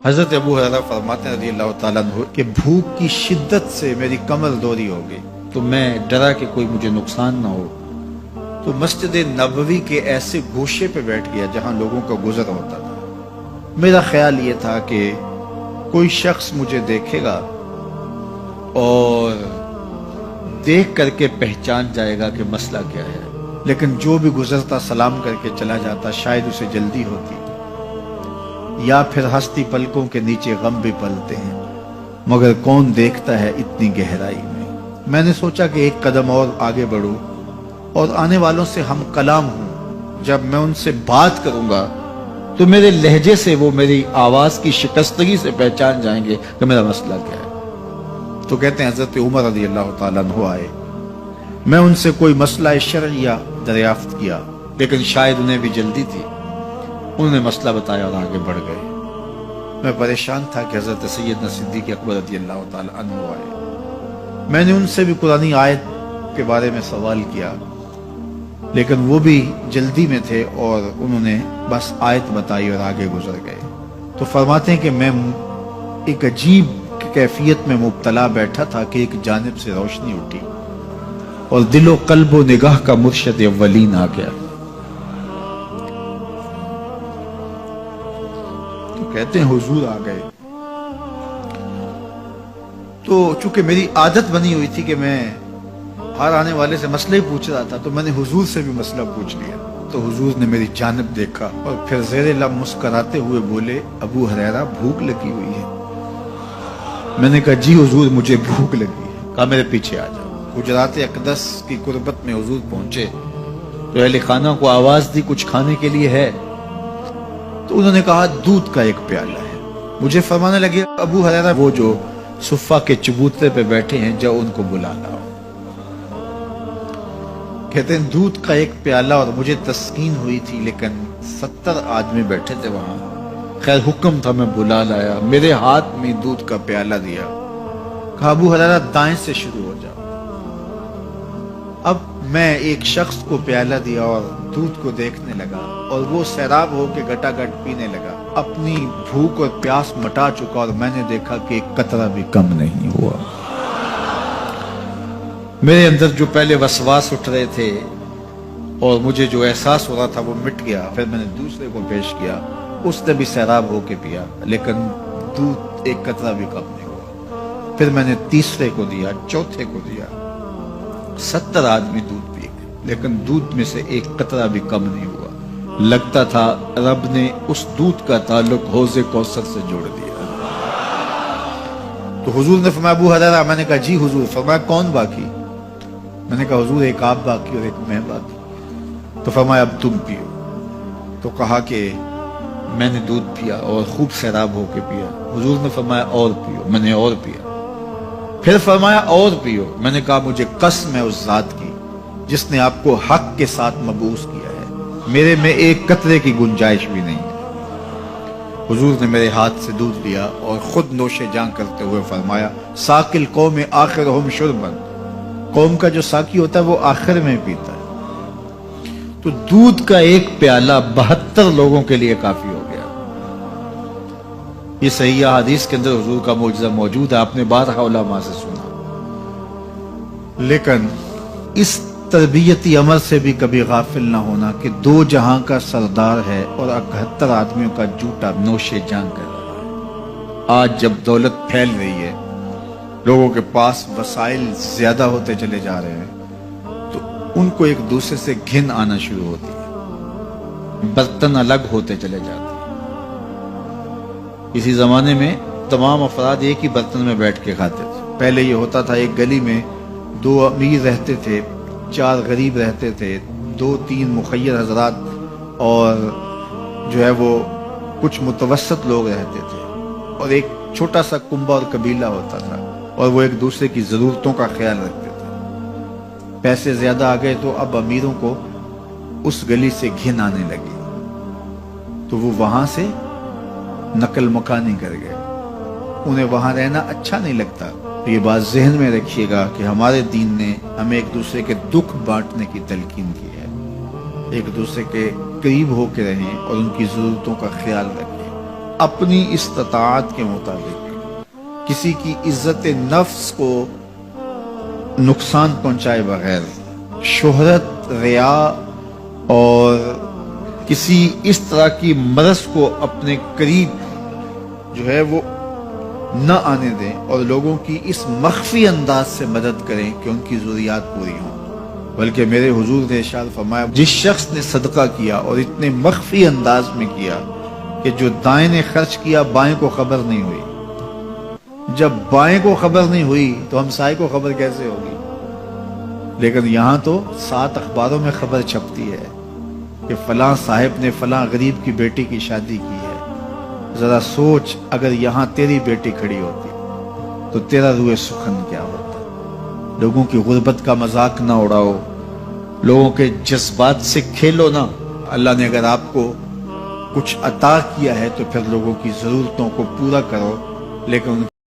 حضرت ابو ہریرہ فرماتے ہیں رضی اللہ تعالیٰ عنہ کہ بھوک کی شدت سے میری کمر دوری ہو گئی، تو میں ڈرا کہ کوئی مجھے نقصان نہ ہو، تو مسجد نبوی کے ایسے گوشے پہ بیٹھ گیا جہاں لوگوں کا گزر ہوتا تھا۔ میرا خیال یہ تھا کہ کوئی شخص مجھے دیکھے گا اور دیکھ کر کے پہچان جائے گا کہ مسئلہ کیا ہے، لیکن جو بھی گزرتا سلام کر کے چلا جاتا، شاید اسے جلدی ہوتی، یا پھر ہستی پلکوں کے نیچے غم بھی پلتے ہیں، مگر کون دیکھتا ہے اتنی گہرائی میں۔ میں نے سوچا کہ ایک قدم اور آگے بڑھوں اور آنے والوں سے ہم کلام ہوں، جب میں ان سے بات کروں گا تو میرے لہجے سے وہ میری آواز کی شکستگی سے پہچان جائیں گے کہ میرا مسئلہ کیا ہے۔ تو کہتے ہیں حضرت عمر رضی اللہ تعالیٰ عنہ آئے، میں ان سے کوئی مسئلہ شرعیہ دریافت کیا، لیکن شاید انہیں بھی جلدی تھی، انہوں نے مسئلہ بتایا اور آگے بڑھ گئے۔ میں پریشان تھا کہ حضرت سیدنا صدیق اکبر رضی اللہ تعالیٰ عنہ آئے۔ میں نے ان سے بھی قرآنی آیت کے بارے میں سوال کیا، لیکن وہ بھی جلدی میں تھے اور انہوں نے بس آیت بتائی اور آگے گزر گئے۔ تو فرماتے ہیں کہ میں ایک عجیب کیفیت میں مبتلا بیٹھا تھا کہ ایک جانب سے روشنی اٹھی اور دل و قلب و نگاہ کا مرشد اولین آ گیا۔ تو کہتے ہیں حضور آ گئے، تو چونکہ میری عادت بنی ہوئی تھی کہ میں ہر آنے والے سے مسئلہ ہی پوچھ رہا تھا، تو میں نے حضور سے بھی مسئلہ پوچھ لیا۔ تو حضور نے میری جانب دیکھا اور پھر زیر لب مسکراتے ہوئے بولے، ابو ہریرہ بھوک لگی ہوئی ہے؟ میں نے کہا جی حضور مجھے بھوک لگی ہے۔ کہا میرے پیچھے آ جاؤ۔ حجرات اقدس کی قربت میں حضور پہنچے تو اہل خانہ کو آواز دی کچھ کھانے کے لیے ہے؟ تو انہوں نے کہا دودھ کا ایک پیالہ ہے۔ مجھے فرمانے لگے، ابو ہریرہ وہ جو صفہ کے چبوترے پہ بیٹھے ہیں جاؤ ان کو بلا لاؤ۔ کہتے ہیں دودھ کا ایک پیالہ، اور مجھے تسکین ہوئی تھی، لیکن 70 آدمی بیٹھے تھے وہاں۔ خیر حکم تھا، میں بلا لایا، میرے ہاتھ میں دودھ کا پیالہ دیا، کہا ابو ہریرہ دائیں سے شروع ہو جاؤ۔ اب میں ایک شخص کو پیالہ دیا اور دودھ کو دیکھنے لگا، اور وہ سیراب ہو کے گٹا گٹ پینے لگا، اپنی بھوک اور پیاس مٹا چکا، اور میں نے دیکھا کہ ایک قطرہ بھی کم نہیں ہوا۔ میرے اندر جو پہلے وسواس اٹھ رہے تھے اور مجھے جو احساس ہو رہا تھا وہ مٹ گیا۔ پھر میں نے دوسرے کو پیش کیا، اس نے بھی سیراب ہو کے پیا، لیکن دودھ ایک قطرہ بھی کم نہیں ہوا۔ پھر میں نے تیسرے کو دیا، چوتھے کو دیا، 70 آدمی دودھ پی گئے، لیکن دودھ میں سے ایک قطرہ بھی کم نہیں ہوا۔ لگتا تھا رب نے اس دودھ کا تعلق حوض کوثر سے جوڑ دیا۔ تو حضور نے فرمایا ابو ہریرہ؟ میں نے کہا جی حضور۔ فرمایا کون باقی؟ میں نے کہا حضور ایک آپ باقی اور ایک میں باقی۔ تو فرمایا اب تم پیو۔ تو کہا کہ میں نے دودھ پیا اور خوب سیراب ہو کے پیا۔ حضور نے فرمایا اور پیو۔ میں نے اور پیا۔ پھر فرمایا اور پیو۔ میں نے کہا مجھے قسم ہے اس ذات کی جس نے آپ کو حق کے ساتھ مبعوث کیا ہے، میرے میں ایک قطرے کی گنجائش بھی نہیں ہے۔ حضور نے میرے ہاتھ سے دودھ لیا اور خود نوش جاں کرتے ہوئے فرمایا، ساقی القوم آخرہم شربا، قوم کا جو ساقی ہوتا ہے وہ آخر میں پیتا ہے۔ تو دودھ کا ایک پیالہ 72 لوگوں کے لیے کافی ہو گیا۔ یہ صحیح حدیث کے اندر حضور کا معجزہ موجود ہے، آپ نے بارہا علماء سے سنا۔ لیکن اس تربیتی عمل سے بھی کبھی غافل نہ ہونا کہ 2 جہاں کا سردار ہے اور 71 آدمیوں کا جوٹا نوش جاں کر رہا ہے۔ آج جب دولت پھیل رہی ہے، لوگوں کے پاس وسائل زیادہ ہوتے چلے جا رہے ہیں، تو ان کو ایک دوسرے سے گھن آنا شروع ہوتی ہے، برتن الگ ہوتے چلے جاتے ہیں۔ اسی زمانے میں تمام افراد ایک ہی برتن میں بیٹھ کے کھاتے تھے۔ پہلے یہ ہوتا تھا ایک گلی میں 2 امیر رہتے تھے، 4 غریب رہتے تھے، 2-3 مخیر حضرات اور جو ہے وہ کچھ متوسط لوگ رہتے تھے، اور ایک چھوٹا سا کنبہ اور قبیلہ ہوتا تھا، اور وہ ایک دوسرے کی ضرورتوں کا خیال رکھتے تھے۔ پیسے زیادہ آ گئے تو اب امیروں کو اس گلی سے گھن آنے لگی، تو وہ وہاں سے نقل مکانی کر گئے، انہیں وہاں رہنا اچھا نہیں لگتا۔ یہ بات ذہن میں رکھیے گا کہ ہمارے دین نے ہمیں ایک دوسرے کے دکھ بانٹنے کی تلقین کی ہے، ایک دوسرے کے قریب ہو کے رہیں اور ان کی ضرورتوں کا خیال رکھیں۔ اپنی استطاعت کے مطابق کسی کی عزت نفس کو نقصان پہنچائے بغیر شہرت، ریا اور کسی اس طرح کی مرض کو اپنے قریب جو ہے وہ نہ آنے دیں، اور لوگوں کی اس مخفی انداز سے مدد کریں کہ ان کی ضروریات پوری ہوں۔ بلکہ میرے حضور نے ارشاد فرمایا، جس شخص نے صدقہ کیا اور اتنے مخفی انداز میں کیا کہ جو دائیں نے خرچ کیا بائیں کو خبر نہیں ہوئی، جب بائیں کو خبر نہیں ہوئی تو ہمسائے کو خبر کیسے ہوگی؟ لیکن یہاں تو 7 اخباروں میں خبر چھپتی ہے کہ فلاں صاحب نے فلاں غریب کی بیٹی کی شادی کی ہے۔ ذرا سوچ، اگر یہاں تیری بیٹی کھڑی ہوتی تو تیرا روح سخن کیا ہوتا۔ لوگوں کی غربت کا مذاق نہ اڑاؤ، لوگوں کے جذبات سے کھیلو نہ۔ اللہ نے اگر آپ کو کچھ عطا کیا ہے تو پھر لوگوں کی ضرورتوں کو پورا کرو، لیکن ان